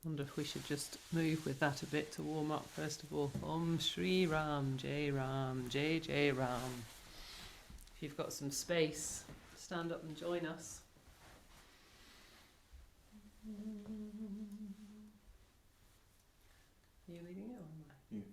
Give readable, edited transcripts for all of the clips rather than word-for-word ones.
Wonder if we should just move with that a bit to warm up first of all. Om Shri Ram, Jai Ram, Jai Jai Ram. If you've got some space, stand up and join us. Are you leading it or am I? You.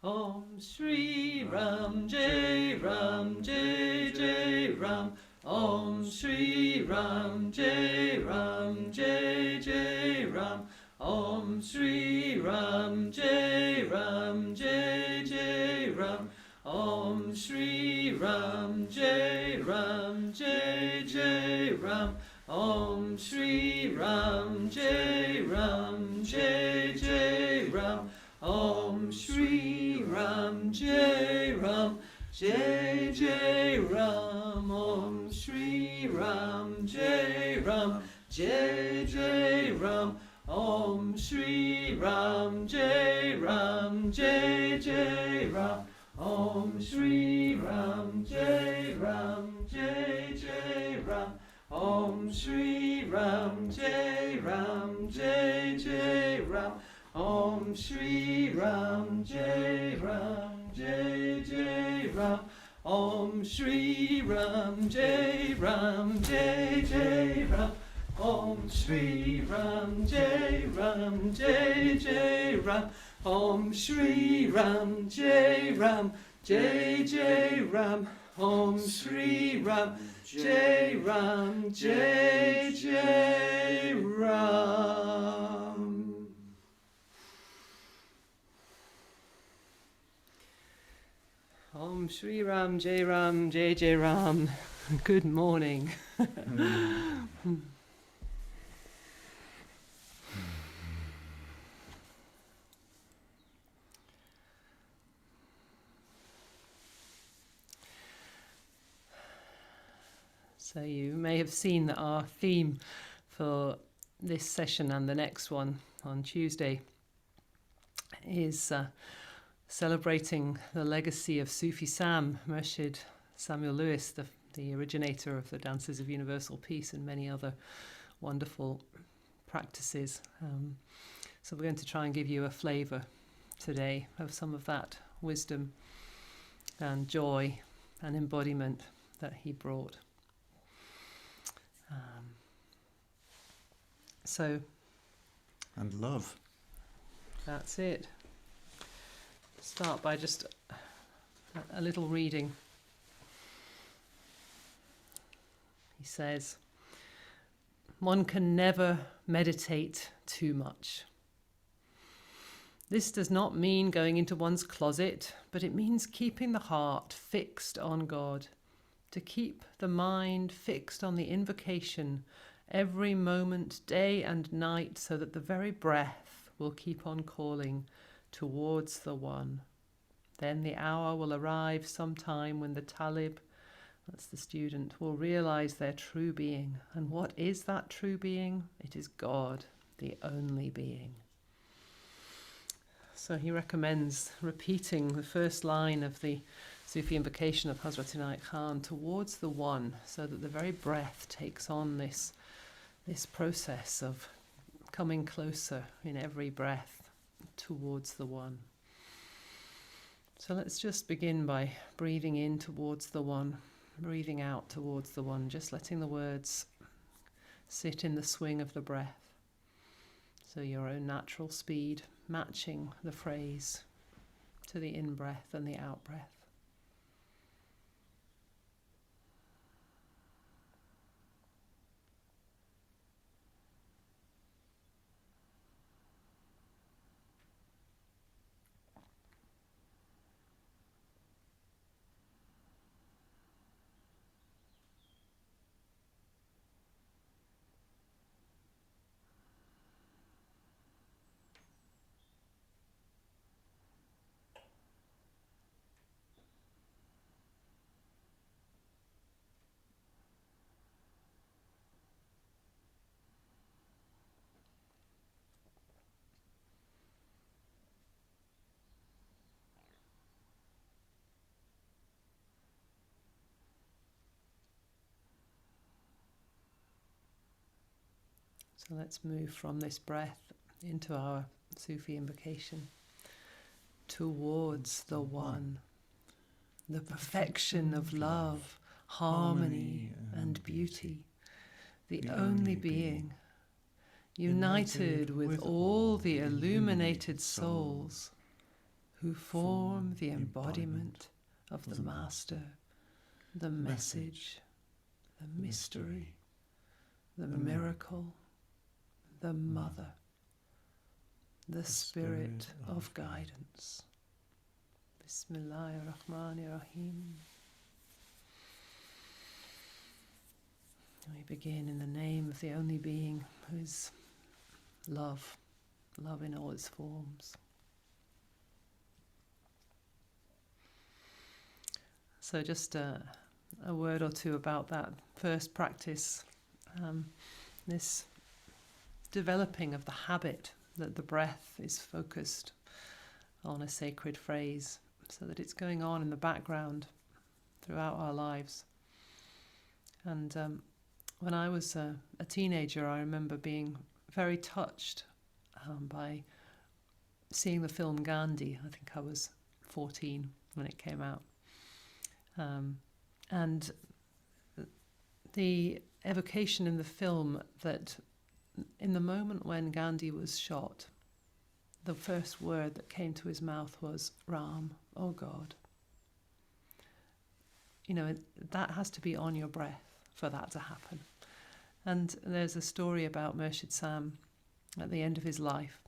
Om Shri Ram, Jai Ram, Jai Jai Ram. Om Shri Ram, Jai Ram, Jai Jai Ram. Om Shri Ram, Jai Ram, Jai Jai Ram. Om Shri Ram, Jai Ram, Jai Jai Ram. Om Shri Ram, Jai Ram, Jai Jai Ram. Om Shri Ram, Jai Ram, Jai Jai Ram. Om Shri Ram, Jai Ram, Jai Jai Ram. Om Shri Ram, Jai Ram, Jai Jai Ram. Om Shri Ram, Jai Ram, Jai Jai Ram. Om Shri Ram, Jai Ram, Jai Jai Ram. Om Shri Ram, Jai Ram, Jai Jai Ram. Om Shri Ram, Jai Ram, Jai Jai Ram. Om Shri Ram, Jai Ram, Jai Jai Ram. Om Shri Ram, Jai Ram, Jai Jai Ram. Om Shri Ram, Jai Ram, Jai Jai Ram. Om Shri Ram, Jai Ram, Jai Jai Ram. Good morning. So you may have seen that our theme for this session and the next one on Tuesday is celebrating the legacy of Sufi Sam, Murshid Samuel Lewis, the originator of the Dances of Universal Peace and many other wonderful practices. So we're going to try and give you a flavour today of some of that wisdom and joy and embodiment that he brought. And love. That's it. Start by just a little reading. He says, one can never meditate too much. This does not mean going into one's closet, but it means keeping the heart fixed on God, to keep the mind fixed on the invocation every moment, day and night, so that the very breath will keep on calling towards the One. Then the hour will arrive sometime when the talib, that's the student, will realize their true being. And what is that true being? It is God, the only being. So he recommends repeating the first line of the Sufi invocation of Hazrat Inayat Khan towards the One, so that the very breath takes on this process of coming closer in every breath towards the One. So let's just begin by breathing in towards the One, breathing out towards the One, just letting the words sit in the swing of the breath. So your own natural speed matching the phrase to the in-breath and the out-breath. So let's move from this breath into our Sufi invocation. Towards the One, the perfection of love, harmony and beauty, the only being, united with all the illuminated souls who form the embodiment of the Master, the message, the mystery, the miracle, the Mother, the Spirit of guidance. Bismillahirrahmanirrahim. We begin in the name of the only being who is love, love in all its forms. So just a word or two about that first practice, this developing of the habit that the breath is focused on a sacred phrase, so that it's going on in the background throughout our lives. And when I was a teenager, I remember being very touched by seeing the film Gandhi. I think I was 14 when it came out. And the evocation in the film that in the moment when Gandhi was shot, the first word that came to his mouth was Ram, oh God. You know, that has to be on your breath for that to happen. And there's a story about Murshid Sam at the end of his life.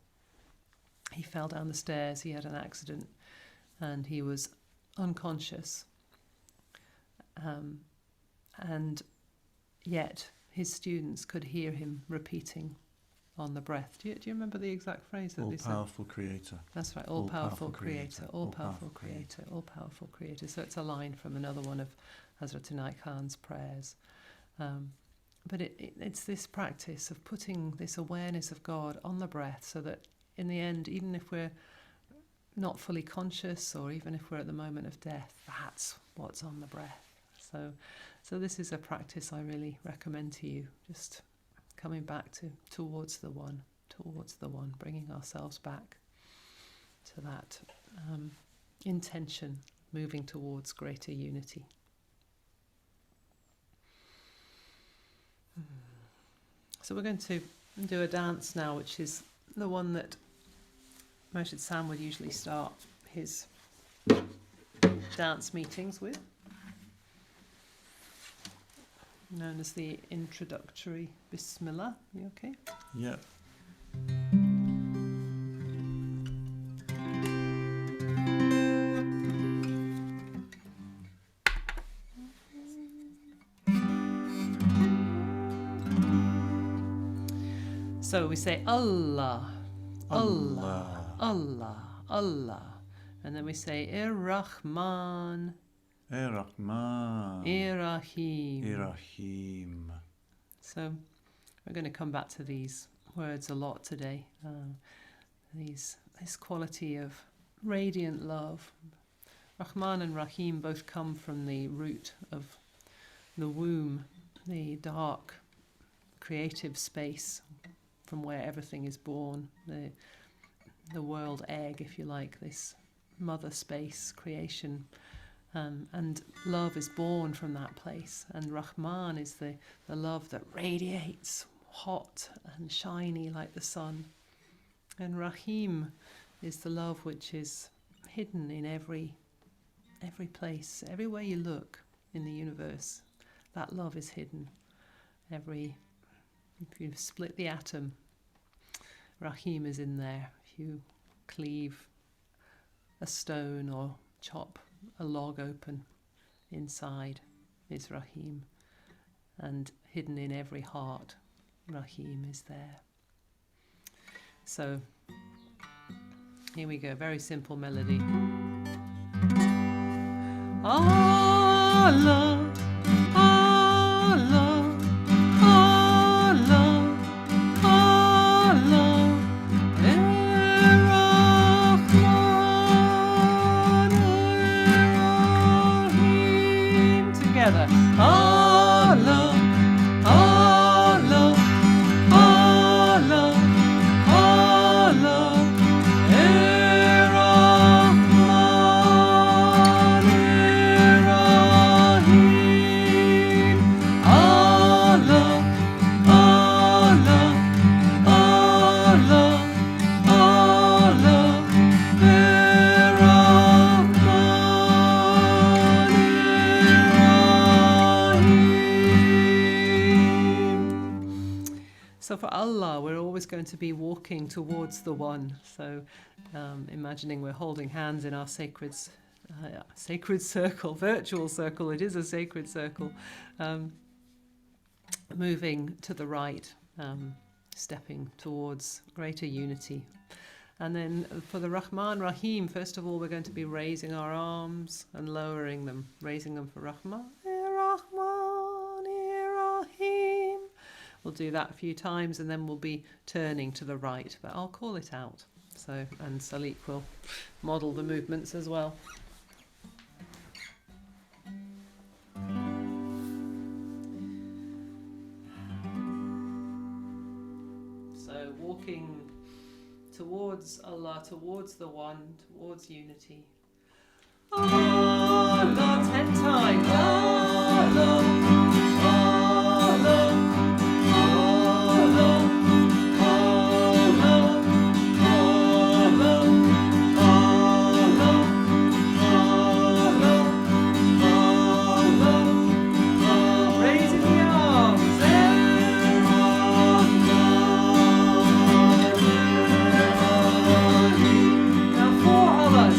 He fell down the stairs, he had an accident, and he was unconscious. And yet his students could hear him repeating on the breath. Do you remember the exact phrase that they said? All-powerful creator. That's right, all-powerful creator, all-powerful creator, all-powerful creator. So it's a line from another one of Hazrat Inayat Khan's prayers. But it's this practice of putting this awareness of God on the breath, so that in the end, even if we're not fully conscious, or even if we're at the moment of death, that's what's on the breath. So this is a practice I really recommend to you, just coming back towards the one, bringing ourselves back to that intention, moving towards greater unity. So we're going to do a dance now, which is the one that Murshid Sam would usually start his dance meetings with, known as the introductory Bismillah. You okay? Yeah. So we say Allah, Allah, Allah, Allah, and then we say Ir-Rahman, Ir-Rahman, Ir-Rahim. Ir-Rahim. So we're going to come back to these words a lot today. This quality of radiant love. Rahman and Rahim both come from the root of the womb, the dark, creative space from where everything is born, the world egg, if you like, this mother space creation. And love is born from that place. And Rahman is the love that radiates hot and shiny like the sun. And Rahim is the love which is hidden in every place. Everywhere you look in the universe, that love is hidden. If you split the atom, Rahim is in there. If you cleave a stone or chop a log open, inside is Rahim. And hidden in every heart, Rahim is there. So here we go, very simple melody. Allah, Allah, Allah, Allah, Ir-Rahman, Ir-Rahim. Together. Allah, Allah, Allah, Allah. Allah, we're always going to be walking towards the one. So imagining we're holding hands in our sacred circle, virtual circle, it is a sacred circle, moving to the right, stepping towards greater unity. And then for the Rahman Rahim, first of all, we're going to be raising our arms and lowering them, raising them for Rahman, Rahman, Rahim. We'll do that a few times, and then we'll be turning to the right, but I'll call it out. So, and Salik will model the movements as well. So walking towards Allah, towards the one, towards unity. Allah, 10 times. Allah, Allah, Allah, Allah, Allah, Allah, Allah. Raising the arms. Now 4 Allahs.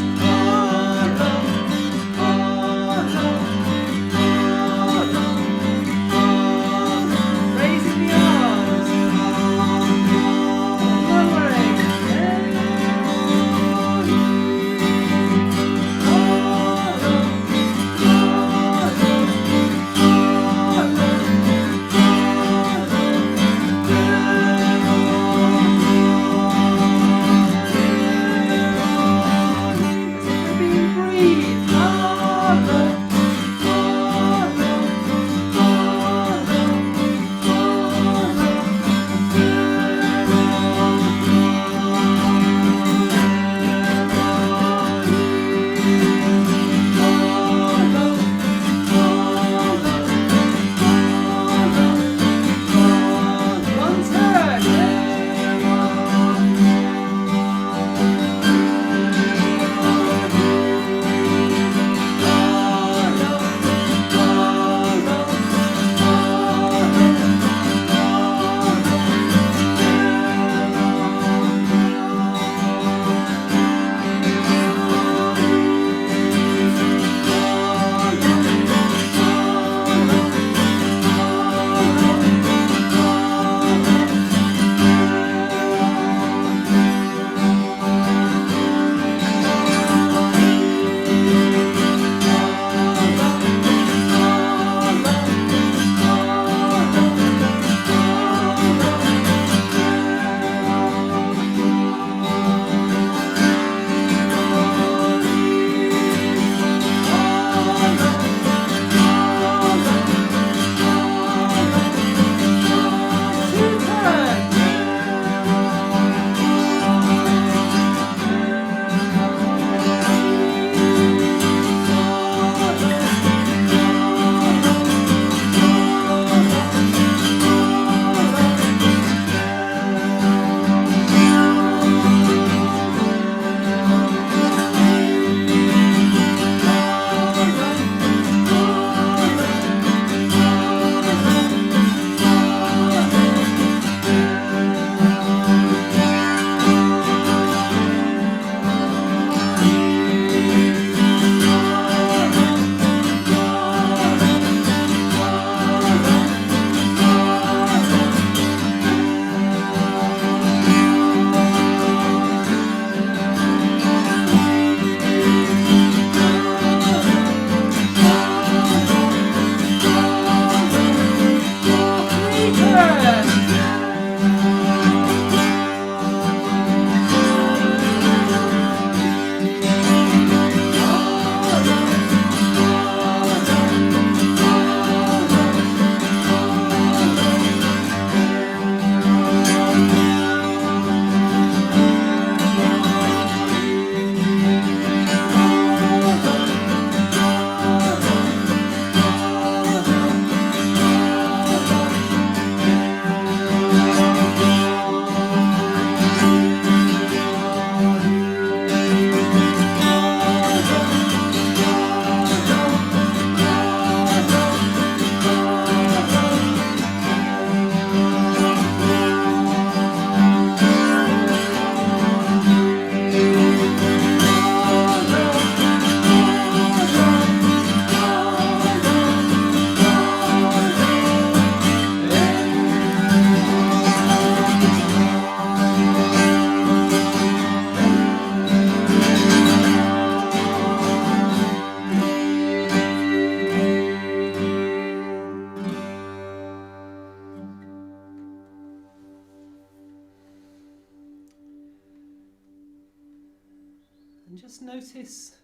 notice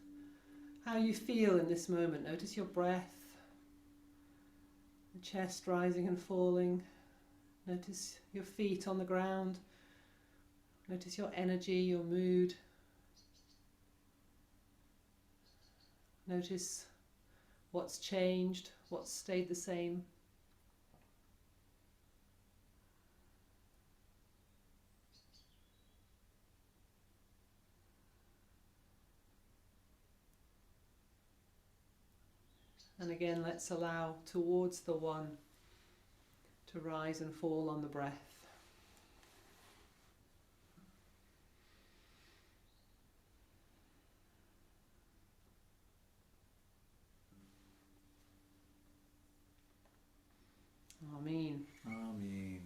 how you feel in this moment. Notice your breath, the chest rising and falling. Notice your feet on the ground. Notice your energy, your mood. Notice what's changed, what's stayed the same. And again, let's allow towards the one to rise and fall on the breath. Ameen. Ameen.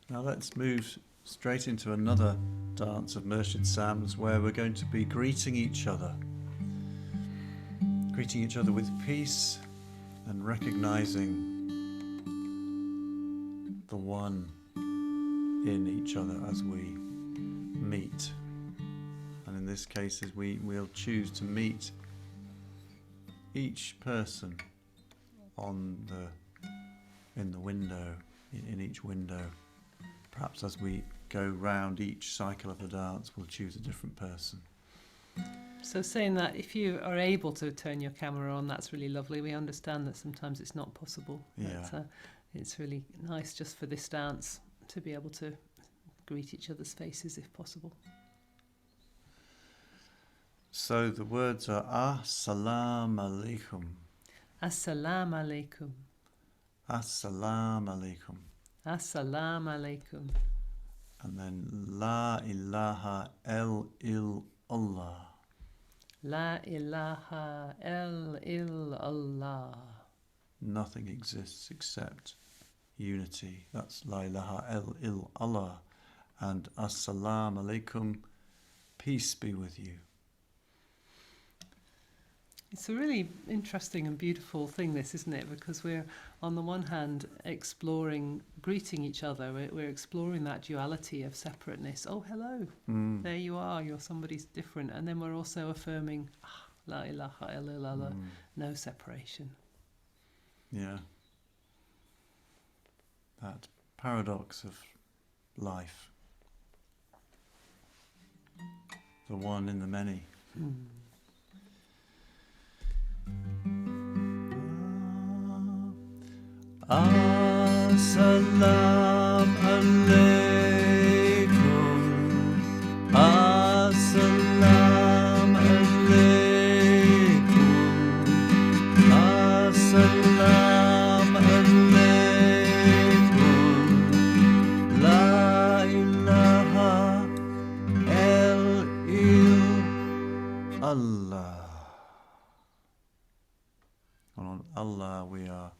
Now let's move straight into another dance of Murshid Sam's where we're going to be greeting each other with peace and recognizing the one in each other as we meet. And in this case, we'll choose to meet each person in the window, in each window. Perhaps as we go round each cycle of the dance, we'll choose a different person. So saying that, if you are able to turn your camera on, that's really lovely. We understand that sometimes it's not possible. Yeah. But, it's really nice just for this dance to be able to greet each other's faces if possible. So the words are As-salamu alaykum. As-salamu alaykum. As-salamu alaykum. As-salamu alaykum. And then La ilaha illallah. La ilaha illallah. Nothing exists except unity. That's La ilaha illallah. And As-salamu alaykum. Peace be with you. It's a really interesting and beautiful thing, this, isn't it? Because we're, on the one hand, exploring, greeting each other. We're exploring that duality of separateness. Oh, hello. There you are. You're somebody's different. And then we're also affirming, La ilaha illallah, no separation. Yeah. That paradox of life. The one in the many. As-salamu alaykum. As-salamu alaykum. As-salamu alaykum. La ilaha illallah. And on Allah we are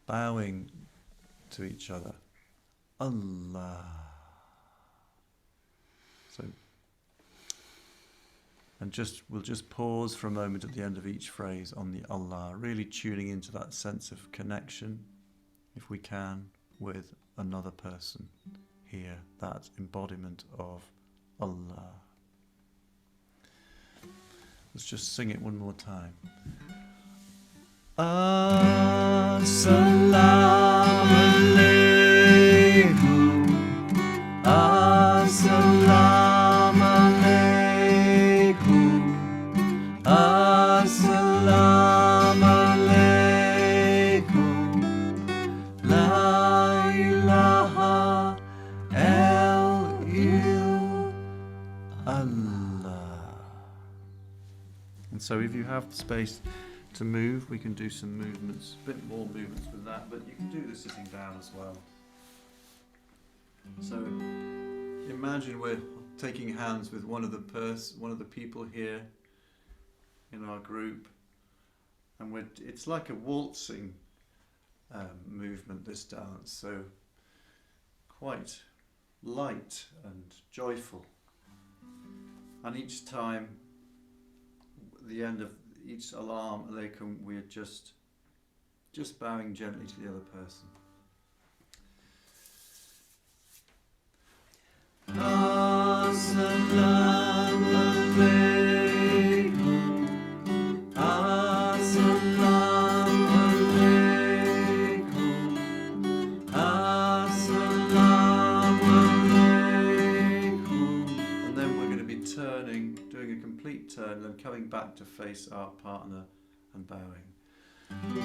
bowing to each other. Allah. So, and we'll just pause for a moment at the end of each phrase on the Allah, really tuning into that sense of connection, if we can, with another person here, that embodiment of Allah. Let's just sing it one more time. As-salamu alaykum. As-salamu alaykum. As-salamu alaykum. La ilaha illallah. And so if you have the space to move, we can do some movements, a bit more movements with that, but you can do this sitting down as well. So imagine we're taking hands with one of the people here in our group, and it's like a waltzing movement, this dance, so quite light and joyful. And each time, at the end of each alarm alaikum, we're just bowing gently to the other person. complete turn, then coming back to face our partner and bowing.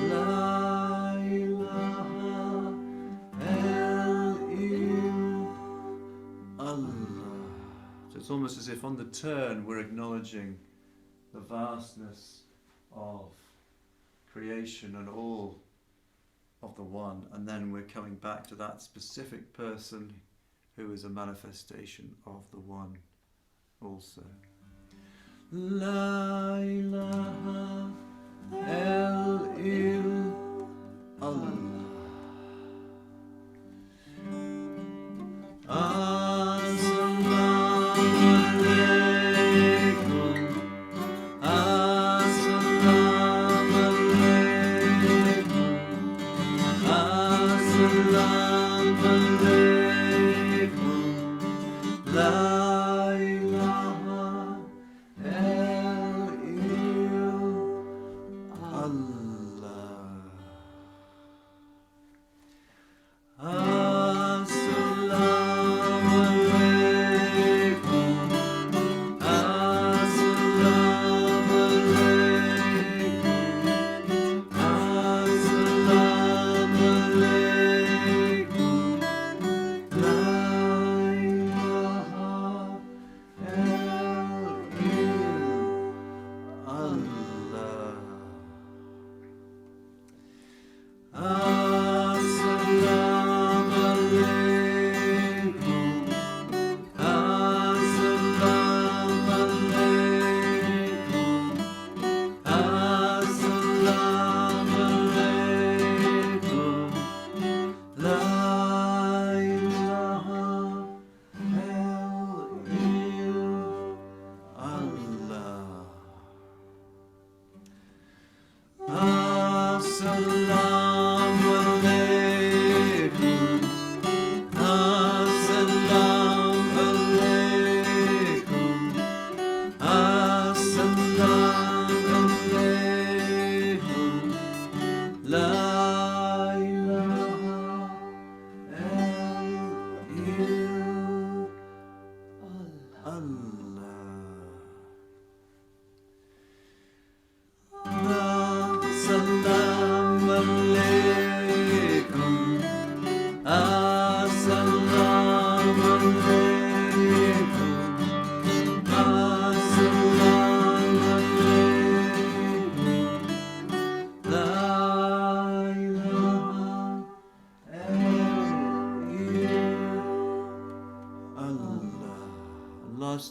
La ilaha Allah. So it's almost as if on the turn we're acknowledging the vastness of creation and all of the one, and then we're coming back to that specific person who is a manifestation of the one also. La ilaha Allah.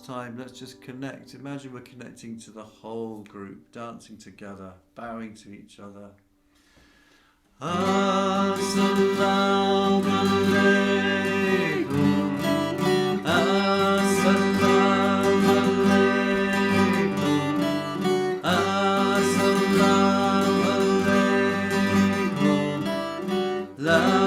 Time, let's just connect. Imagine we're connecting to the whole group, dancing together, bowing to each other. Assalamu alaikum. Assalamu alaikum. Assalamu alaikum. La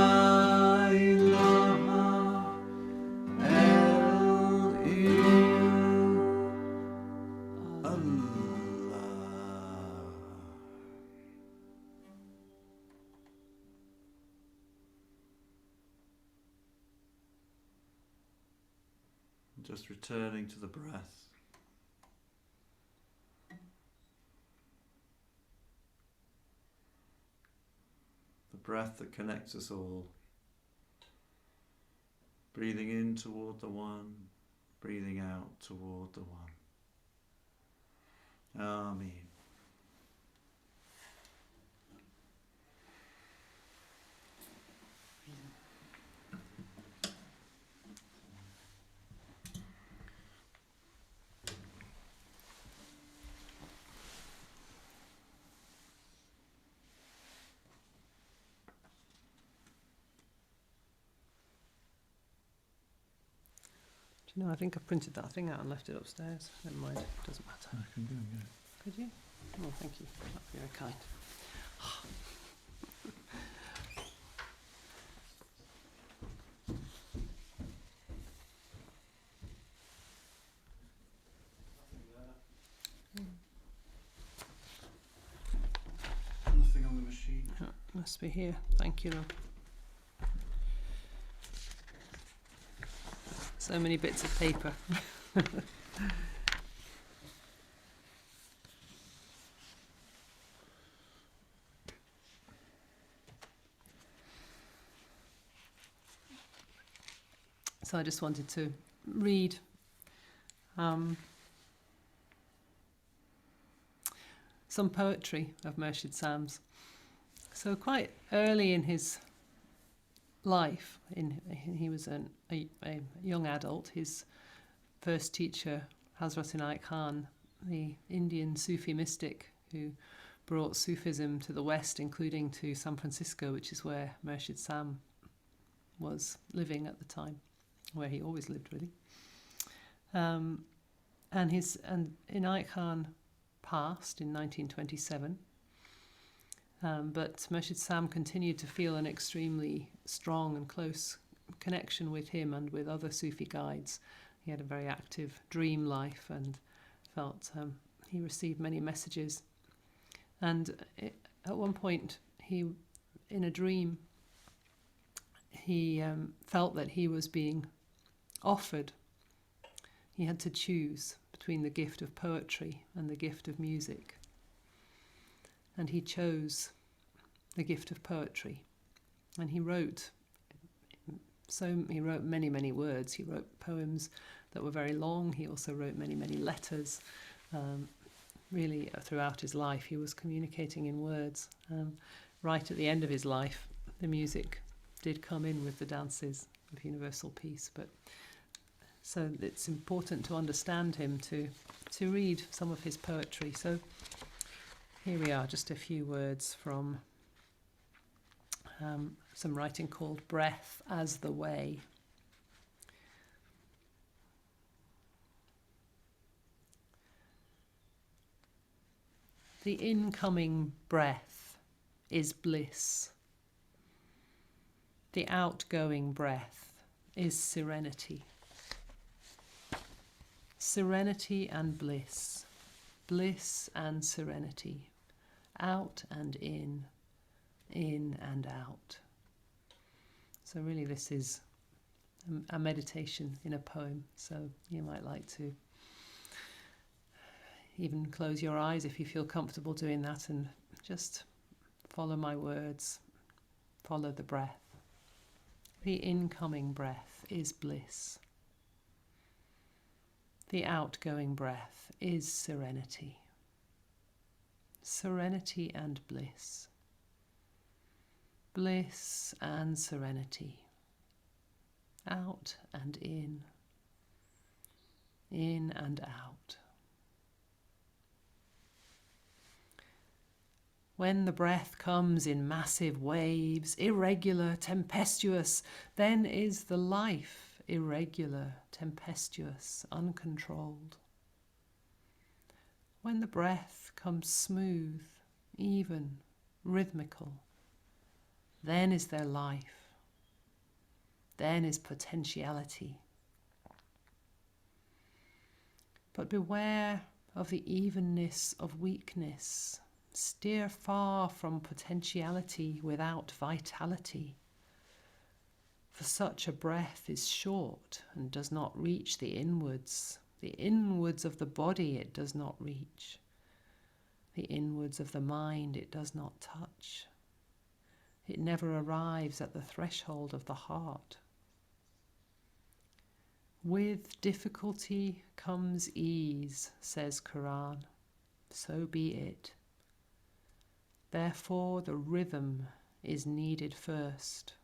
just returning to the breath. The breath that connects us all. Breathing in toward the one, breathing out toward the one. Amen. No, I think I printed that thing out and left it upstairs. Never mind, doesn't matter. I can go and get it. Could you? Oh, thank you. That'd be very kind. Nothing on the machine. Oh, must be here. Thank you, though. So many bits of paper. So I just wanted to read some poetry of Murshid Sam's. So quite early in his life, he was a young adult. His first teacher, Hazrat Inayat Khan, the Indian Sufi mystic who brought Sufism to the West, including to San Francisco, which is where Murshid Sam was living at the time, where he always lived, really. And Inayat Khan passed in 1927, but Murshid Sam continued to feel an extremely strong and close connection with him and with other Sufi guides. He had a very active dream life and felt he received many messages. And at one point, in a dream, he felt that he was being offered. He had to choose between the gift of poetry and the gift of music. And he chose the gift of poetry. And he wrote many, many words. He wrote poems that were very long. He also wrote many, many letters. Really, throughout his life, he was communicating in words. Right at the end of his life, the music did come in with the dances of universal peace. But so it's important to understand him, to read some of his poetry. So here we are, just a few words from some writing called Breath as the Way. The incoming breath is bliss. The outgoing breath is serenity. Serenity and bliss, bliss and serenity, out and in and out. So really this is a meditation in a poem, so you might like to even close your eyes if you feel comfortable doing that and just follow my words, follow the breath. The incoming breath is bliss. The outgoing breath is serenity. Serenity and bliss. Bliss and serenity. Out and in and out. When the breath comes in massive waves, irregular, tempestuous, then is the life irregular, tempestuous, uncontrolled. When the breath comes smooth, even, rhythmical, then is there life, then is potentiality. But beware of the evenness of weakness. Steer far from potentiality without vitality. For such a breath is short and does not reach the inwards. The inwards of the body it does not reach. The inwards of the mind it does not touch. It never arrives at the threshold of the heart. With difficulty comes ease, says Qu'ran. So be it. Therefore the rhythm is needed first.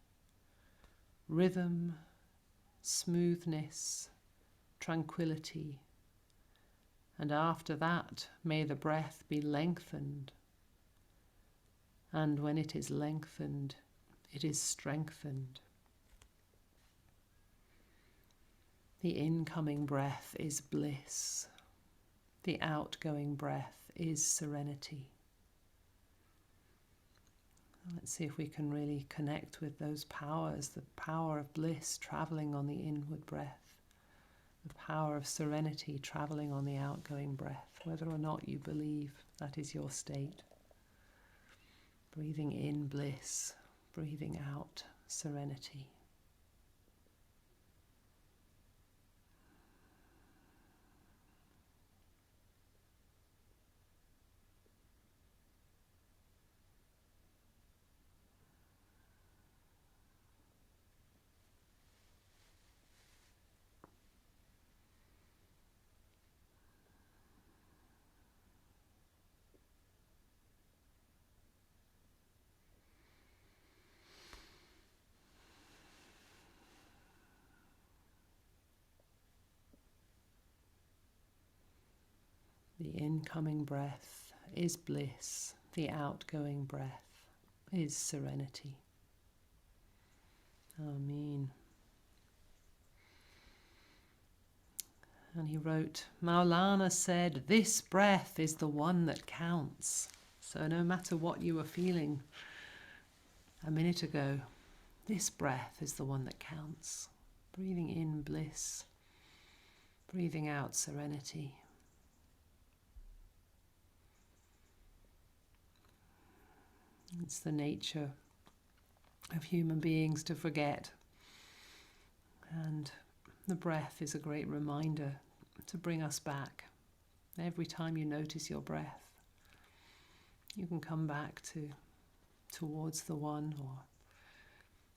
Rhythm, smoothness, tranquility. And after that may the breath be lengthened. And when it is lengthened, it is strengthened. The incoming breath is bliss. The outgoing breath is serenity. Let's see if we can really connect with those powers, the power of bliss traveling on the inward breath, the power of serenity traveling on the outgoing breath, whether or not you believe that is your state. Breathing in bliss, breathing out serenity. The incoming breath is bliss. The outgoing breath is serenity. Amen. And he wrote, Maulana said, this breath is the one that counts. So no matter what you were feeling a minute ago, this breath is the one that counts. Breathing in bliss, breathing out serenity. It's the nature of human beings to forget. And the breath is a great reminder to bring us back. Every time you notice your breath, you can come back towards the one, or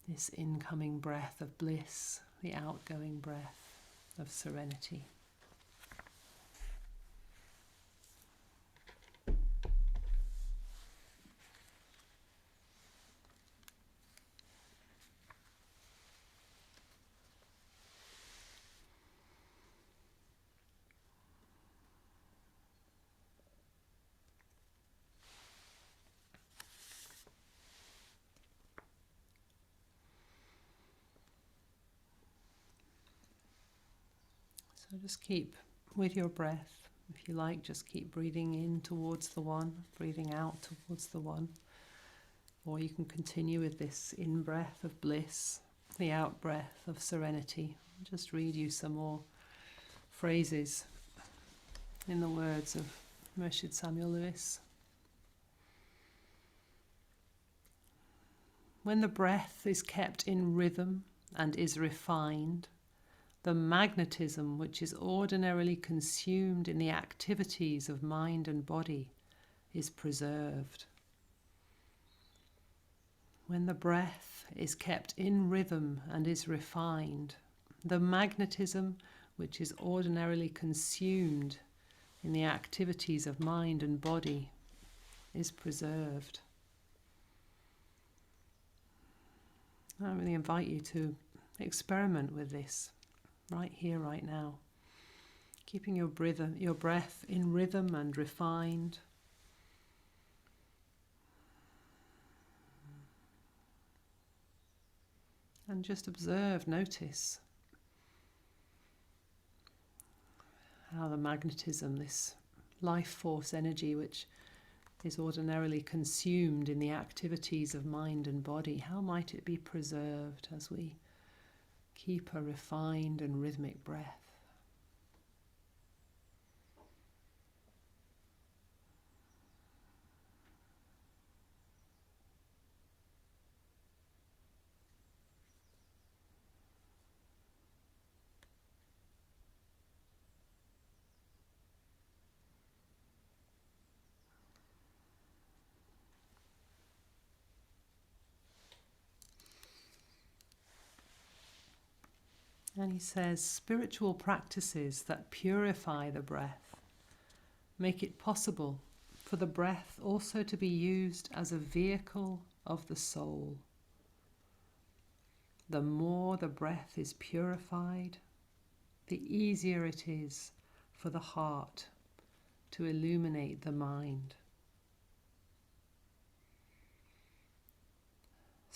this incoming breath of bliss, the outgoing breath of serenity. So just keep with your breath. If you like, just keep breathing in towards the one, breathing out towards the one. Or you can continue with this in-breath of bliss, the out-breath of serenity. I'll just read you some more phrases in the words of Murshid Samuel Lewis. When the breath is kept in rhythm and is refined, the magnetism which is ordinarily consumed in the activities of mind and body is preserved. When the breath is kept in rhythm and is refined, the magnetism which is ordinarily consumed in the activities of mind and body is preserved. I really invite you to experiment with this right here, right now. Keeping your breath in rhythm and refined. And just observe, notice how the magnetism, this life force energy which is ordinarily consumed in the activities of mind and body, how might it be preserved as we keep a refined and rhythmic breath? And he says, spiritual practices that purify the breath make it possible for the breath also to be used as a vehicle of the soul. The more the breath is purified, the easier it is for the heart to illuminate the mind.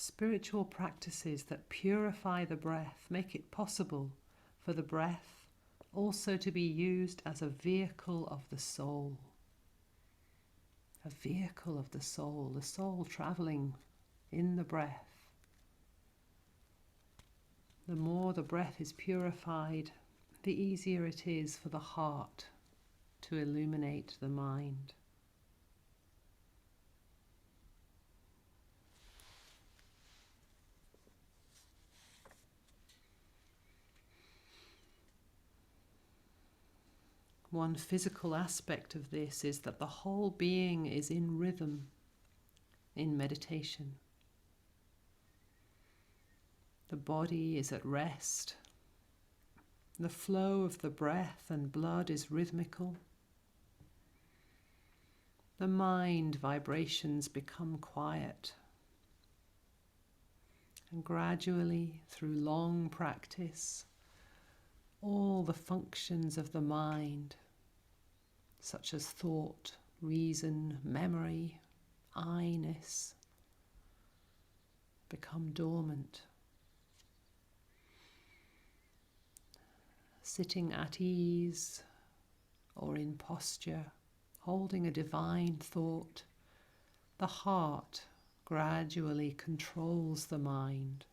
Spiritual practices that purify the breath make it possible for the breath also to be used as a vehicle of the soul. A vehicle of the soul traveling in the breath. The more the breath is purified, the easier it is for the heart to illuminate the mind. One physical aspect of this is that the whole being is in rhythm in meditation. The body is at rest. The flow of the breath and blood is rhythmical. The mind vibrations become quiet. And gradually, through long practice, all the functions of the mind such as thought, reason, memory, I-ness, become dormant. Sitting at ease or in posture, holding a divine thought, the heart gradually controls the mind,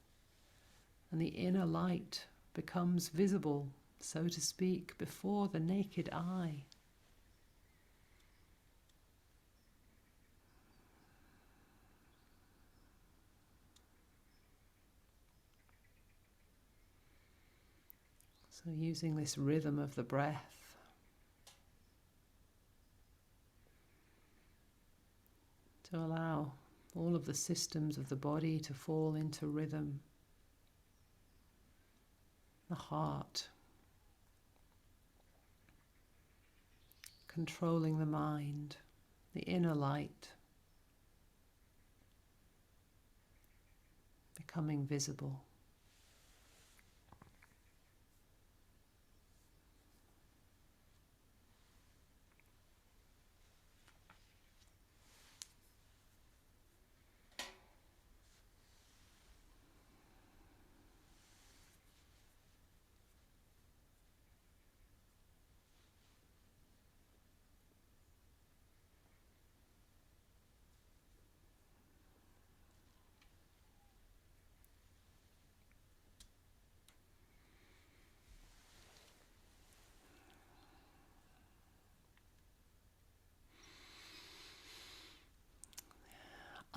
and the inner light becomes visible, so to speak, before the naked eye. So using this rhythm of the breath to allow all of the systems of the body to fall into rhythm. The heart controlling the mind, the inner light becoming visible.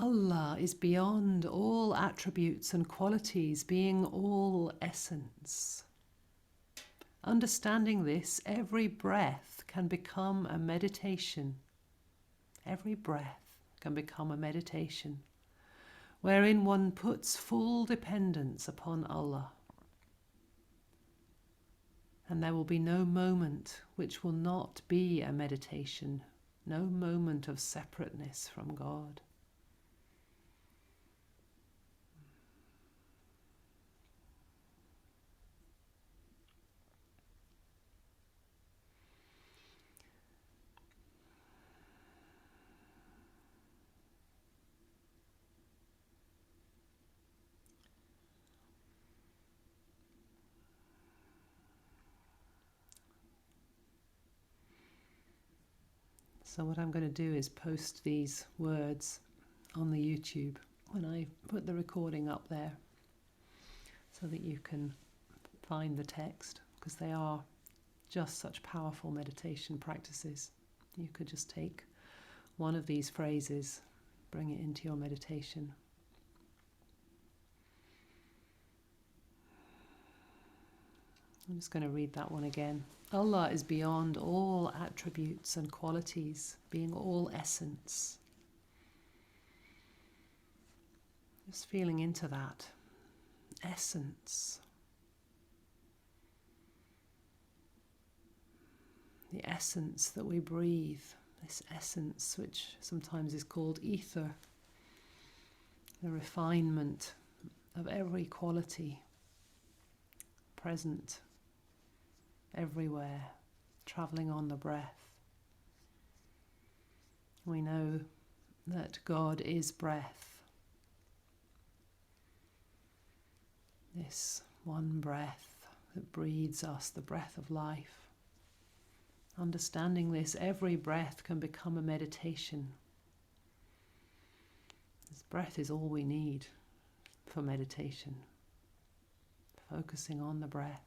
Allah is beyond all attributes and qualities, being all essence. Understanding this, every breath can become a meditation. Every breath can become a meditation, wherein one puts full dependence upon Allah. And there will be no moment which will not be a meditation, no moment of separateness from God. So what I'm going to do is post these words on the YouTube when I put the recording up there, so that you can find the text, because they are just such powerful meditation practices. You could just take one of these phrases, bring it into your meditation. I'm just going to read that one again. Allah is beyond all attributes and qualities, being all essence. Just feeling into that essence. The essence that we breathe, this essence which sometimes is called ether, the refinement of every quality present everywhere, travelling on the breath. We know that God is breath. This one breath that breathes us, the breath of life. Understanding this, every breath can become a meditation. This breath is all we need for meditation. Focusing on the breath.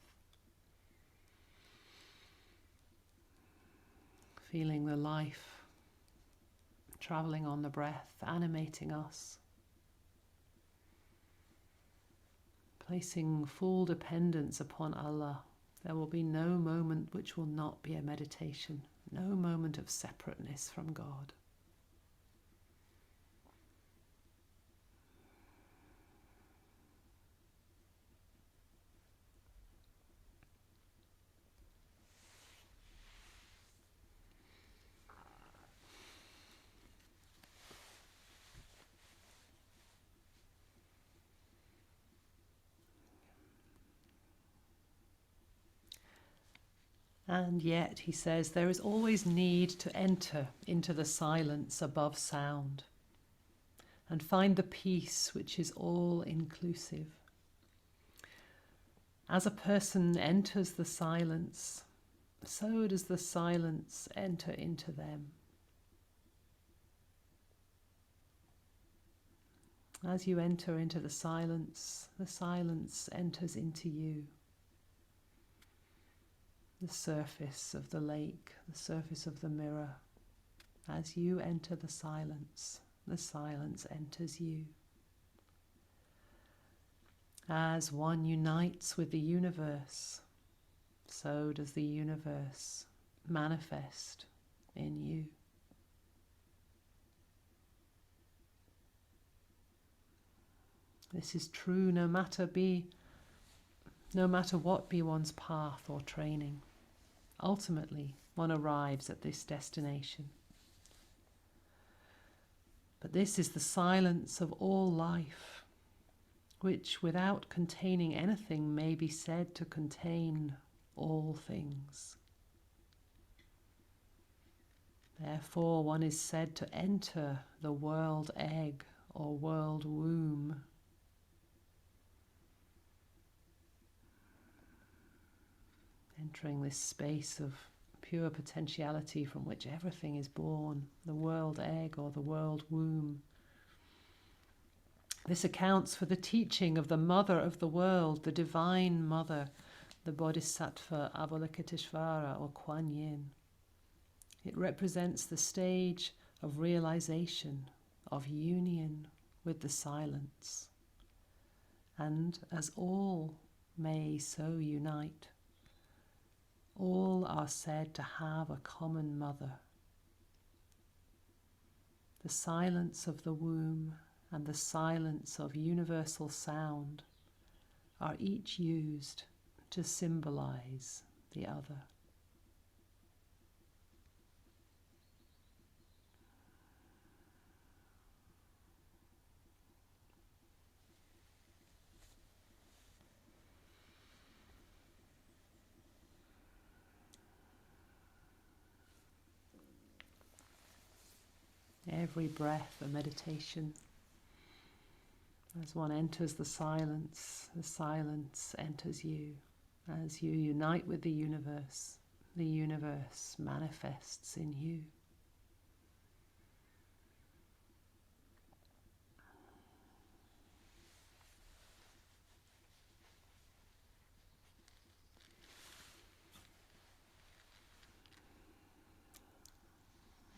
Feeling the life travelling on the breath, animating us. Placing full dependence upon Allah. There will be no moment which will not be a meditation, no moment of separateness from God. And yet, he says, there is always need to enter into the silence above sound and find the peace which is all-inclusive. As a person enters the silence, so does the silence enter into them. As you enter into the silence enters into you. The surface of the lake, the surface of the mirror. As you enter the silence enters you. As one unites with the universe, so does the universe manifest in you. This is true no matter what be one's path or training. Ultimately, one arrives at this destination. But this is the silence of all life, which without containing anything may be said to contain all things. Therefore, one is said to enter the world egg or world womb. Entering this space of pure potentiality from which everything is born, the world egg or the world womb. This accounts for the teaching of the mother of the world, the divine mother, the Bodhisattva Avalokiteshvara or Kuan Yin. It represents the stage of realization, of union with the silence. And as all may so unite, all are said to have a common mother. The silence of the womb and the silence of universal sound are each used to symbolize the other. Every breath a meditation. As one enters the silence enters you. As you unite with the universe manifests in you.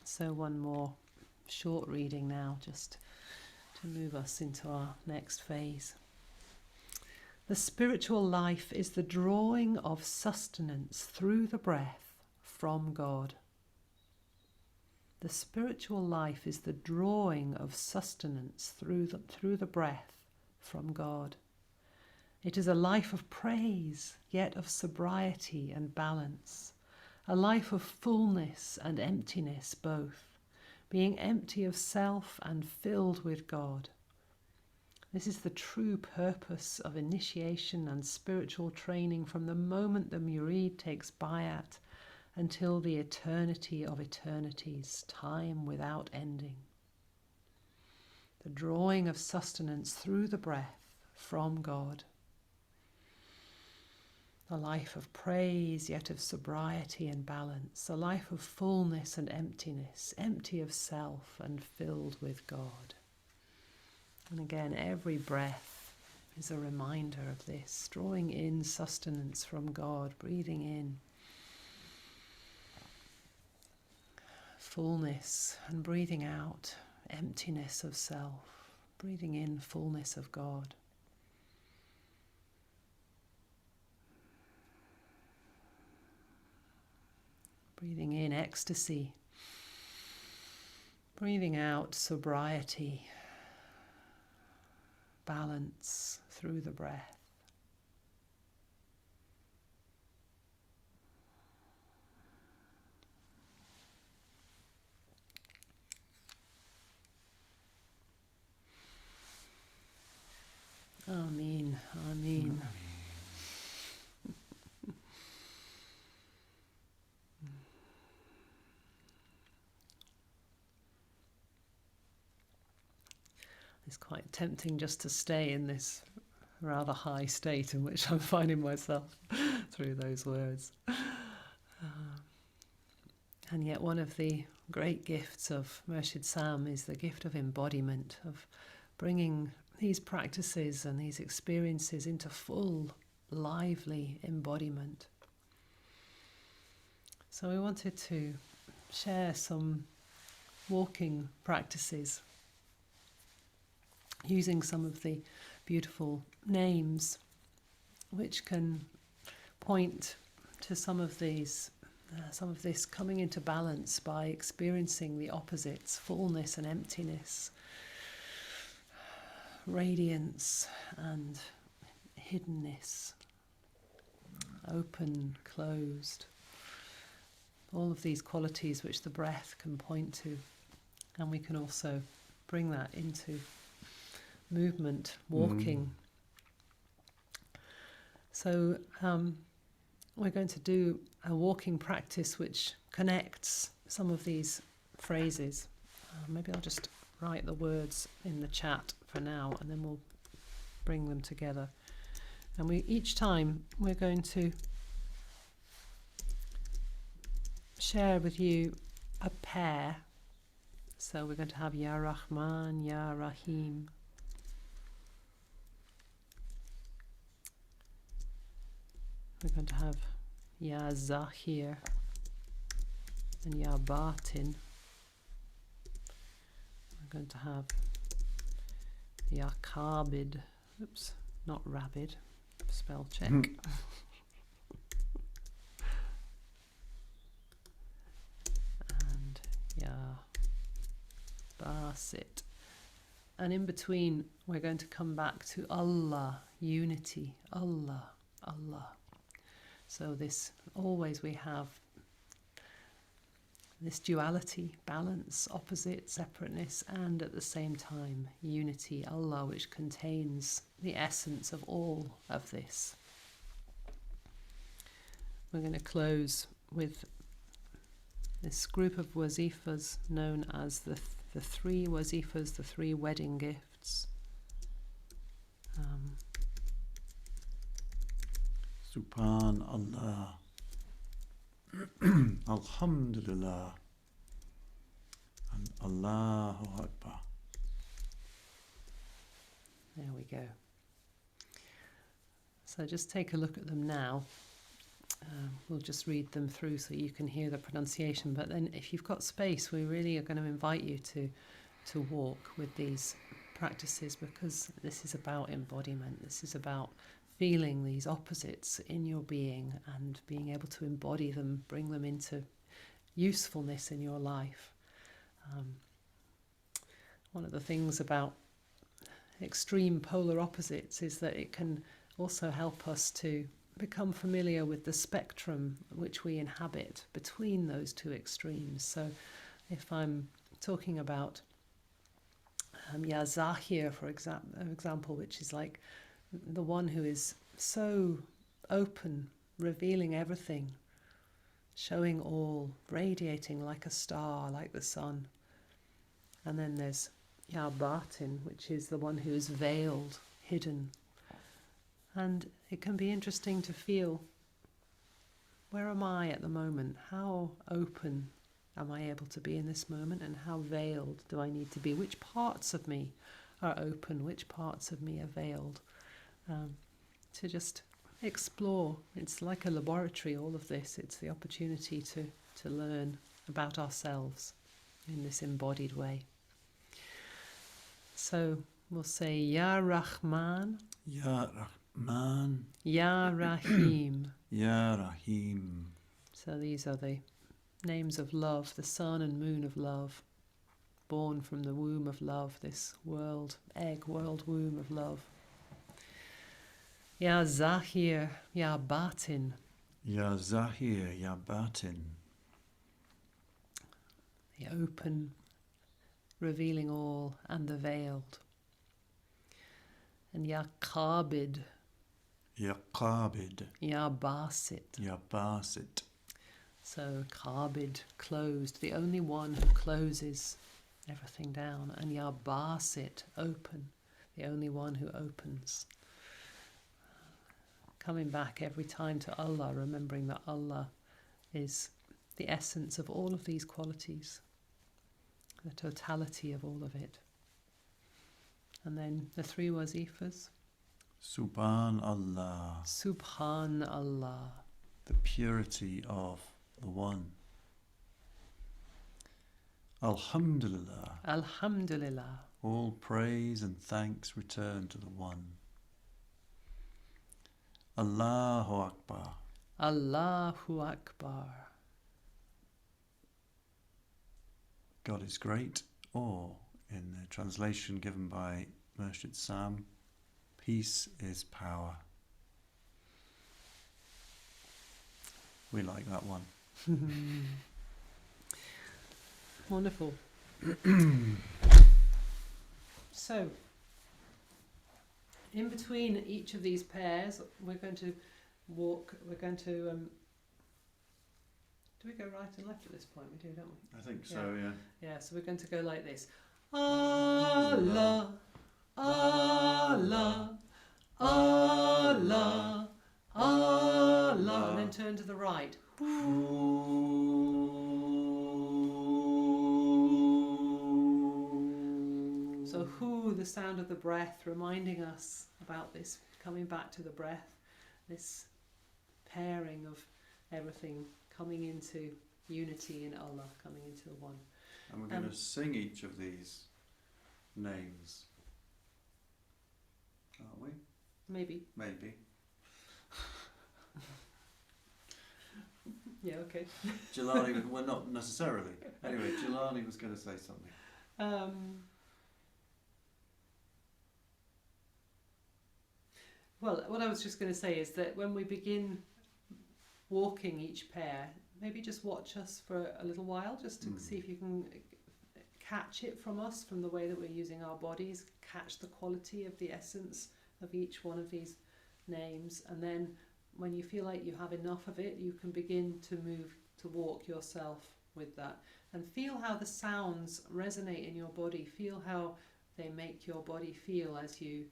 So one more short reading now, just to move us into our next phase. The spiritual life is the drawing of sustenance through the breath from God. The spiritual life is the drawing of sustenance through the breath from God. It is a life of praise, yet of sobriety and balance, a life of fullness and emptiness both, being empty of self and filled with God. This is the true purpose of initiation and spiritual training from the moment the murid takes bayat until the eternity of eternities, time without ending. The drawing of sustenance through the breath from God. A life of praise, yet of sobriety and balance. A life of fullness and emptiness, empty of self and filled with God. And again, every breath is a reminder of this, drawing in sustenance from God, breathing in fullness and breathing out emptiness of self, breathing in fullness of God. Breathing in ecstasy, breathing out sobriety, balance through the breath. Amen, amen. It's quite tempting just to stay in this rather high state in which I'm finding myself through those words. And yet one of the great gifts of Murshid Sam is the gift of embodiment, of bringing these practices and these experiences into full, lively embodiment. So we wanted to share some walking practices using some of the beautiful names which can point to some of this coming into balance by experiencing the opposites, fullness and emptiness, radiance and hiddenness, open, closed, all of these qualities which the breath can point to. And we can also bring that into movement, walking. So we're going to do a walking practice which connects some of these phrases. Maybe I'll just write the words in the chat for now, and then we'll bring them together. And each time we're going to share with you a pair. So we're going to have Ya Rahman, Ya Rahim. We're going to have Ya Zahir and Ya Batin. We're going to have Ya Kabid. Oops, not rabid. Spell check. And Ya Basit. And in between, we're going to come back to Allah, unity, Allah, Allah. So always we have this duality, balance, opposite, separateness, and at the same time, unity, Allah, which contains the essence of all of this. We're going to close with this group of wazifas known as the three wazifas, the three wedding gifts. Subhanallah, Alhamdulillah, and Allahu Akbar. There we go. So just take a look at them now. We'll just read them through so you can hear the pronunciation. But then if you've got space, we really are going to invite you to walk with these practices, because this is about embodiment. This is about feeling these opposites in your being and being able to embody them, bring them into usefulness in your life. One of the things about extreme polar opposites is that it can also help us to become familiar with the spectrum which we inhabit between those two extremes. So if I'm talking about Ya Zahir, for example, which is like the one who is so open, revealing everything, showing all, radiating like a star, like the sun. And then there's Ya Batin, which is the one who is veiled, hidden. And it can be interesting to feel, where am I at the moment? How open am I able to be in this moment, and how veiled do I need to be? Which parts of me are open? Which parts of me are veiled? To just explore. It's like a laboratory, all of this. It's the opportunity to learn about ourselves in this embodied way. So we'll say Ya Rahman, Ya Rahman, Ya Rahim. Ya Rahim. So these are the names of love, the sun and moon of love, born from the womb of love, this world womb of love. Ya Zahir, Ya Batin. Ya Zahir, Ya Batin. The open, revealing all, and the veiled. And Ya Qabid. Ya Qabid. Ya Basit. Ya Basit. So Qabid, closed, the only one who closes everything down. And Ya Basit, open, the only one who opens. Coming back every time to Allah, remembering that Allah is the essence of all of these qualities, the totality of all of it. And then the 3 wazifas. Subhanallah, Subhanallah, the purity of the One. Alhamdulillah, Alhamdulillah, all praise and thanks return to the One. Allahu Akbar, Allahu Akbar. God is great, or in the translation given by Murshid Sam, peace is power. We like that one. Wonderful. So, in between each of these pairs, we're going to walk, we're going to... do we go right and left at this point? We do, don't we? I think so, yeah. Yeah, so we're going to go like this. Allah, Allah, Allah, Allah, and then turn to the right. So hu, the sound of the breath, reminding us about this, coming back to the breath, this pairing of everything coming into unity in Allah, coming into the One. And we're going to sing each of these names, aren't we? Maybe. Maybe. Yeah, okay. Jilani, well, not necessarily. Anyway, Jilani was going to say something. Well, what I was just going to say is that when we begin walking each pair, maybe just watch us for a little while, just to see if you can catch it from us, from the way that we're using our bodies, catch the quality of the essence of each one of these names, and then when you feel like you have enough of it, you can begin to move, to walk yourself with that, and feel how the sounds resonate in your body, feel how they make your body feel as you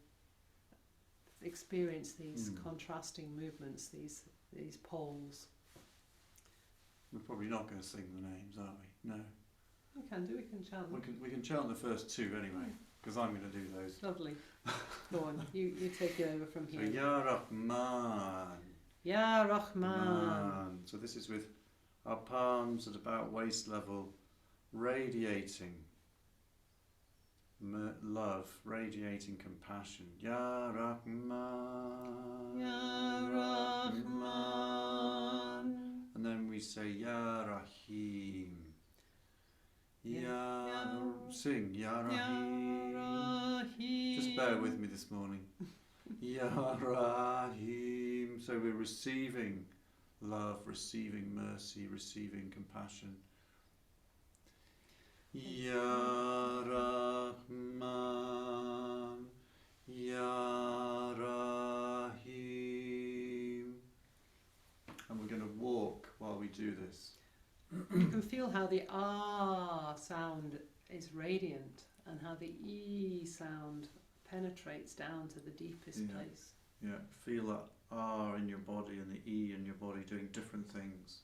experience these contrasting movements, these poles. We're probably not going to sing the names, are we? No. We can do, we can chant them. We can chant the first 2 anyway, because I'm going to do those. Lovely. Go on, you take it over from here. So, Ya Rahman. Ya Rahman. So this is with our palms at about waist level, radiating love, radiating compassion. Ya Rahman. Ya Rahman. And then we say Ya Rahim. Sing Ya Rahim. Rahim. Just bear with me this morning. Ya Rahim. So we're receiving love, receiving mercy, receiving compassion. Ya Rahman, Ya Rahim. And we're going to walk while we do this. You can feel how the ah sound is radiant and how the e sound penetrates down to the deepest place. Yeah, feel that R in your body and the E in your body doing different things.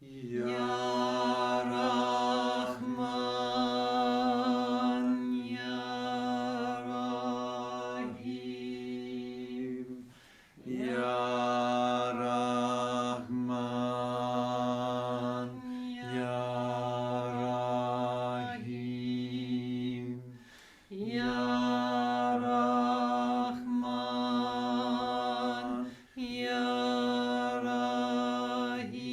Ya Rahman, Ya Rahim, Ya Rahman, Ya Rahim, Ya Rahman, Ya Rahim.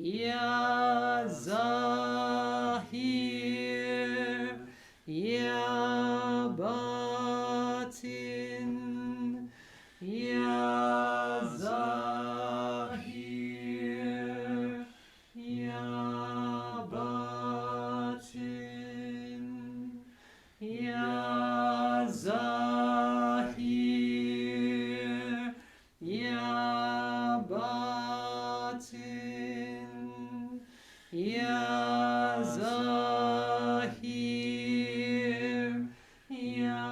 Ya Zahir, Ya Batin, Ya Zahir, Ya Batin, Ya Zahir, Ya Batin, Ya Zahir, Ya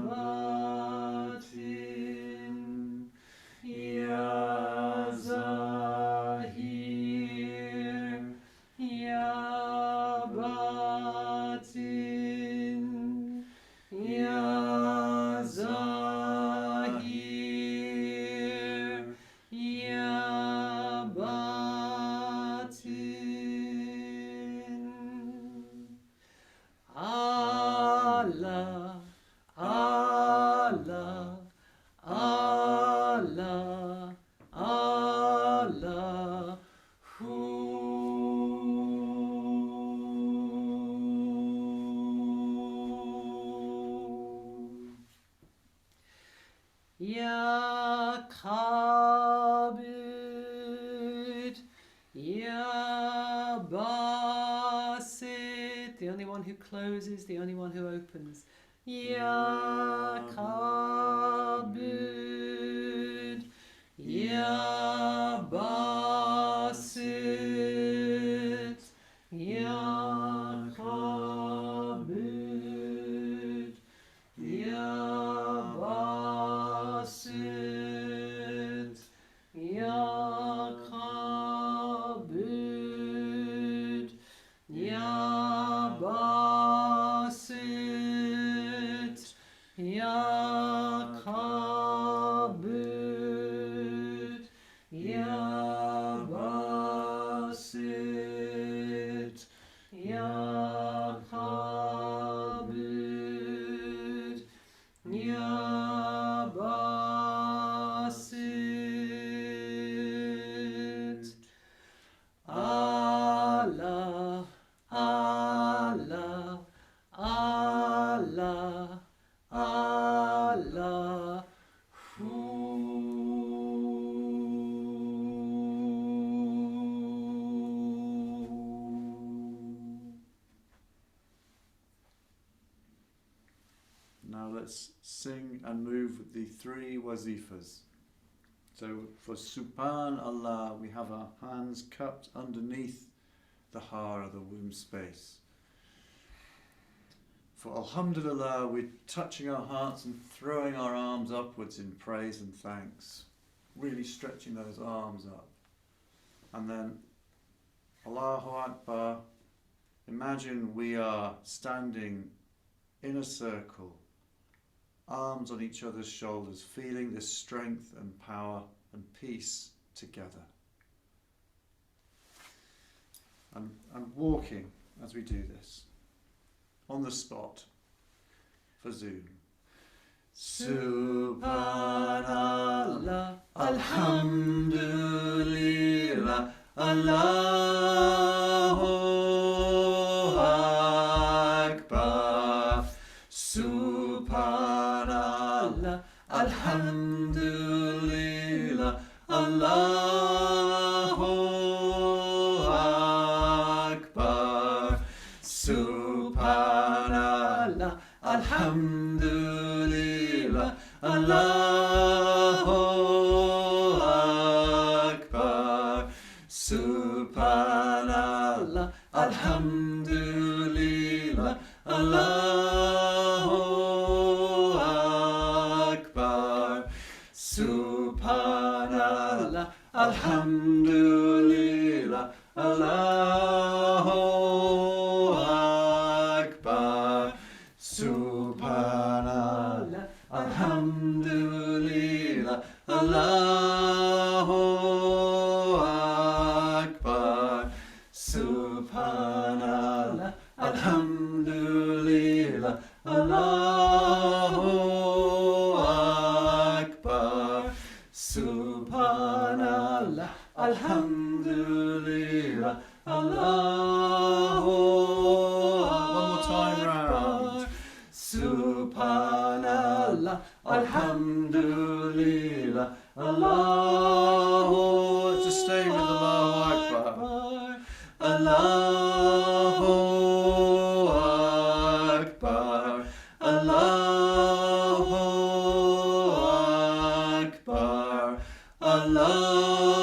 Batin, Ya Zahir, Ya Batin, Ya Zahir, Ya Batin. Allah, Allah, Allah, Allah, Ya Qabid, Ya Basit, the only one who closes, the only one who opens. Ya Qabid, Ya Basit, Ya Qabid, Ya Basit, Ya Qabid, Ya Basit, Ya Qabid, Ya Basit, Ya Qabid, Ya Basit. Allah, Allah, Allah, Allah, Now let's sing and move the three wazifas. So for Subhanallah, we have our hands cupped underneath the hara, the womb space. For Alhamdulillah, we're touching our hearts and throwing our arms upwards in praise and thanks, really stretching those arms up. And then Allahu Akbar, imagine we are standing in a circle, arms on each other's shoulders, feeling this strength and power and peace together. And walking as we do this, on the spot, for Zoom. Subhanallah, Alhamdulillah, Allahu Akbar. Subhanallah, Alhamdulillah, Allahu Akbar. Subhanallah, Alhamdulillah, Allahu Akbar. Subhanallah, Alhamdulillah, Allahu Akbar. Subhanallah, Alhamdulillah, Allahu Akbar. Subhanallah, Alhamdulillah, Allahu Akbar. Subhanallah, Alhamdulillah, Allahu Akbar. Subhanallah, Alhamdulillah, Allahu. One more time round. Subhanallah, Alhamdulillah, Allahu. Just stay with Allahu Akbar. Allahu Akbar. Allahu Akbar. Allahu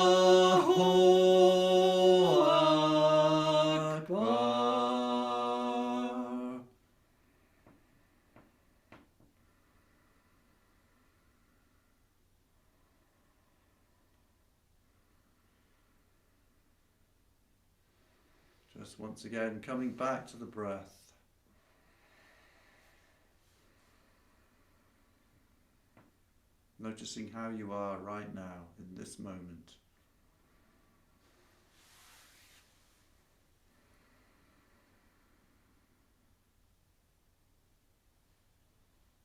Akbar. Just once again, coming back to the breath. Noticing how you are right now in this moment.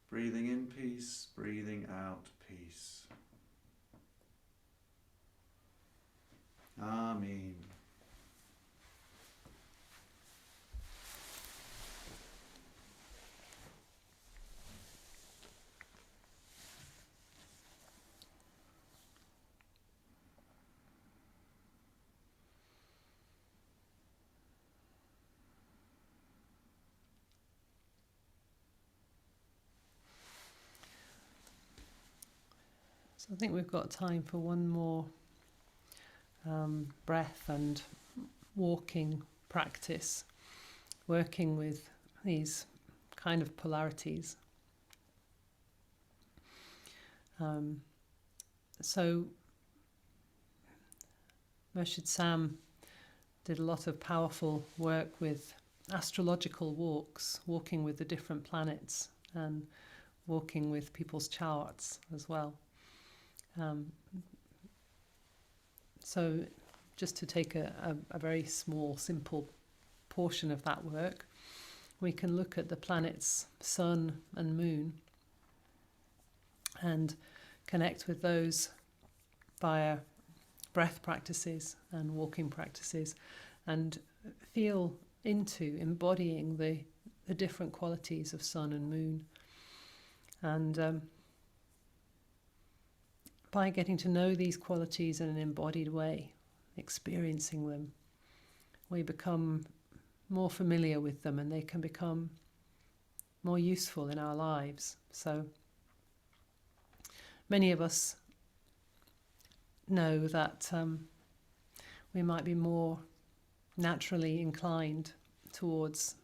Breathing in peace, breathing out peace. Ameen. So I think we've got time for one more breath and walking practice, working with these kind of polarities. So Murshid Sam did a lot of powerful work with astrological walks, walking with the different planets and walking with people's charts as well. So just to take a very small, simple portion of that work, we can look at the planets Sun and Moon and connect with those via breath practices and walking practices and feel into embodying the different qualities of Sun and Moon. And by getting to know these qualities in an embodied way, experiencing them, we become more familiar with them and they can become more useful in our lives. So many of us know that we might be more naturally inclined towards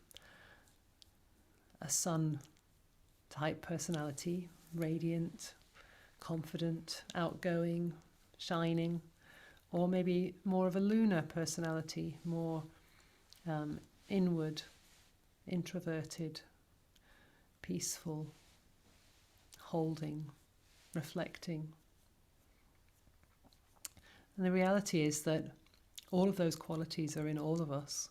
a sun type personality, radiant, confident, outgoing, shining, or maybe more of a lunar personality, more inward, introverted, peaceful, holding, reflecting. And the reality is that all of those qualities are in all of us.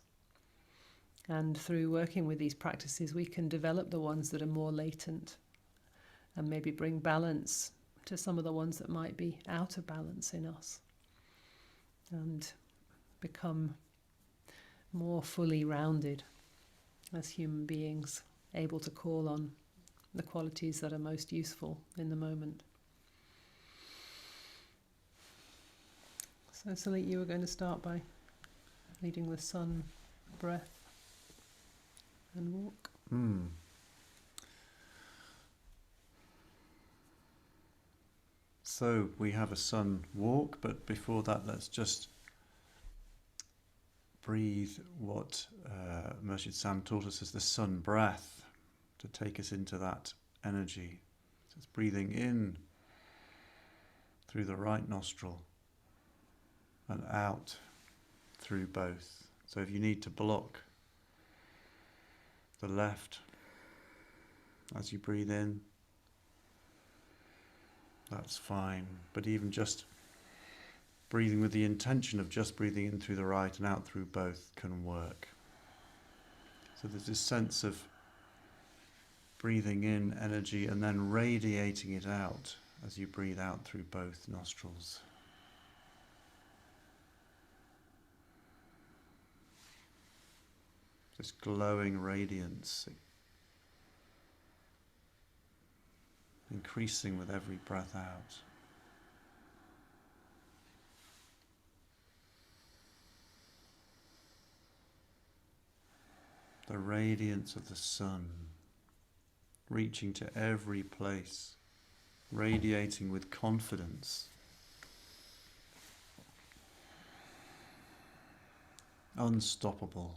And through working with these practices, we can develop the ones that are more latent and maybe bring balance to some of the ones that might be out of balance in us and become more fully rounded as human beings, able to call on the qualities that are most useful in the moment. So Salik, you were going to start by leading the sun breath and walk. So we have a sun walk, but before that let's just breathe what Murshid Sam taught us as the sun breath to take us into that energy. So it's breathing in through the right nostril and out through both. So if you need to block the left as you breathe in, that's fine. But even just breathing with the intention of just breathing in through the right and out through both can work. So there's this sense of breathing in energy and then radiating it out as you breathe out through both nostrils. this glowing radiance, increasing with every breath out. The radiance of the sun, reaching to every place, radiating with confidence, unstoppable,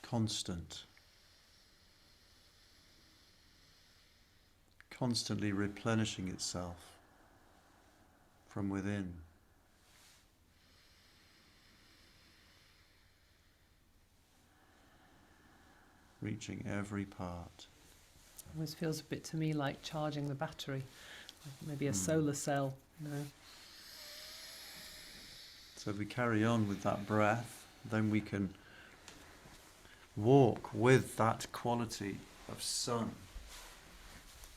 constant, constantly replenishing itself from within. Reaching every part. Always feels a bit to me like charging the battery, like maybe a solar cell, you know. So if we carry on with that breath, then we can walk with that quality of sun.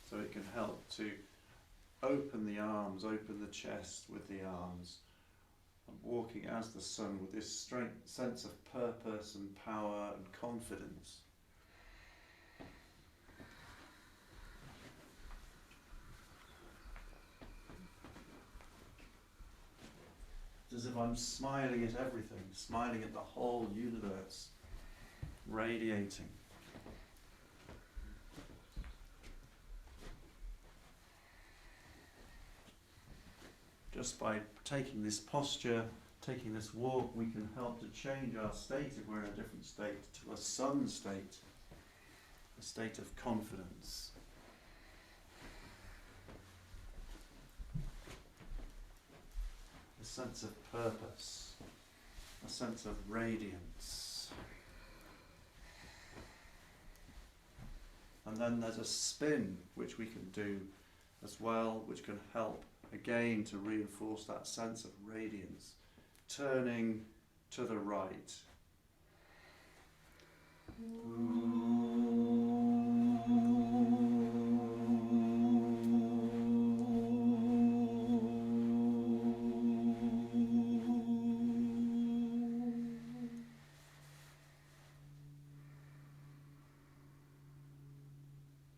So it can help to open the arms, open the chest with the arms, and walking as the sun with this strength, sense of purpose and power and confidence. It's as if I'm smiling at everything, smiling at the whole universe, radiating. Just by taking this posture, taking this walk, we can help to change our state if we're in a different state to a sun state, a state of confidence. A sense of purpose, a sense of radiance. And then there's a spin which we can do as well, which can help again to reinforce that sense of radiance, turning to the right.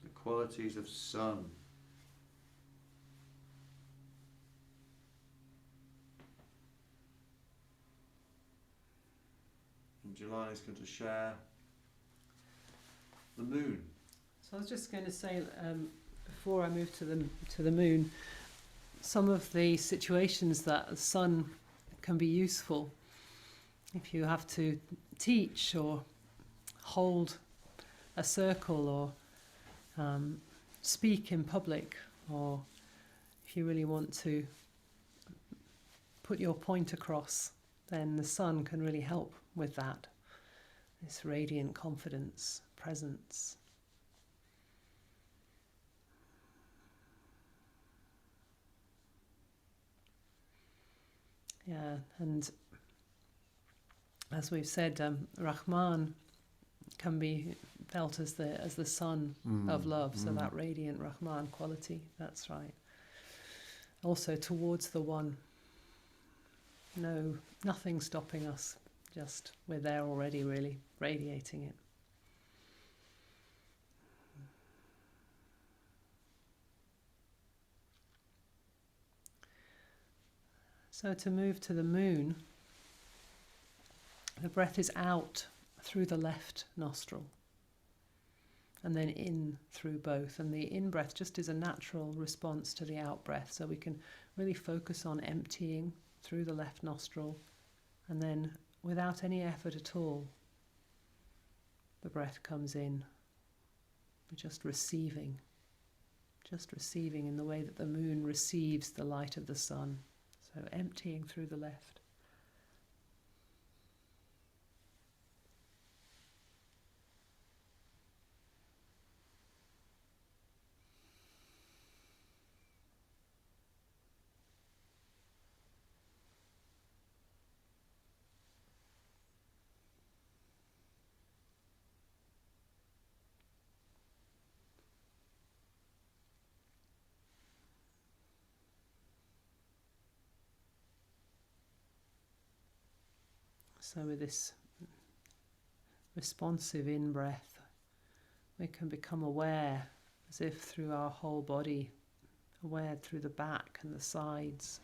The qualities of sun. Jilani is going to share the moon. So I was just going to say, before I move to the moon, some of the situations that the sun can be useful if you have to teach or hold a circle or speak in public, or if you really want to put your point across, then the sun can really help with that. This radiant confidence, presence. Yeah, and as we've said, Rahman can be felt as the sun of love, so that radiant Rahman quality, that's right. Also towards the one. No, nothing stopping us, just we're there already, really, radiating it. So to move to the moon, the breath is out through the left nostril and then in through both. And the in-breath just is a natural response to the out-breath. So we can really focus on emptying through the left nostril, and then without any effort at all, the breath comes in. We're just receiving in the way that the moon receives the light of the sun. So emptying through the left. So with this responsive in-breath, we can become aware, as if through our whole body, aware through the back and the sides,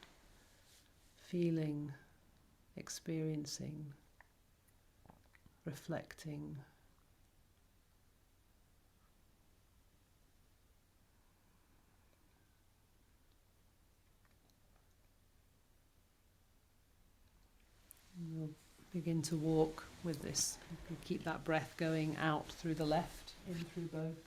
feeling, experiencing, reflecting. And we'll begin to walk with this. You can keep that breath going out through the left, in through both.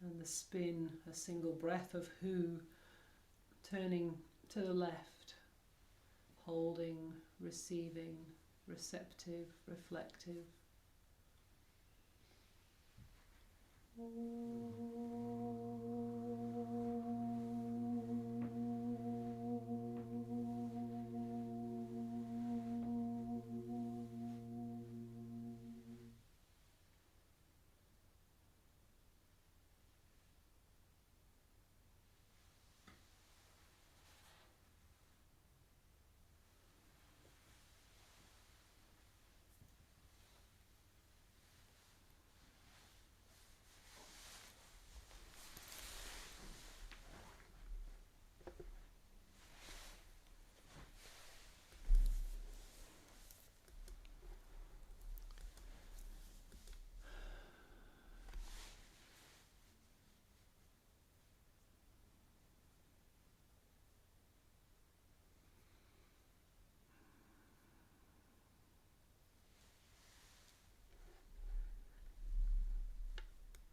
And the spin, a single breath of who, turning to the left, holding, receiving, receptive, reflective.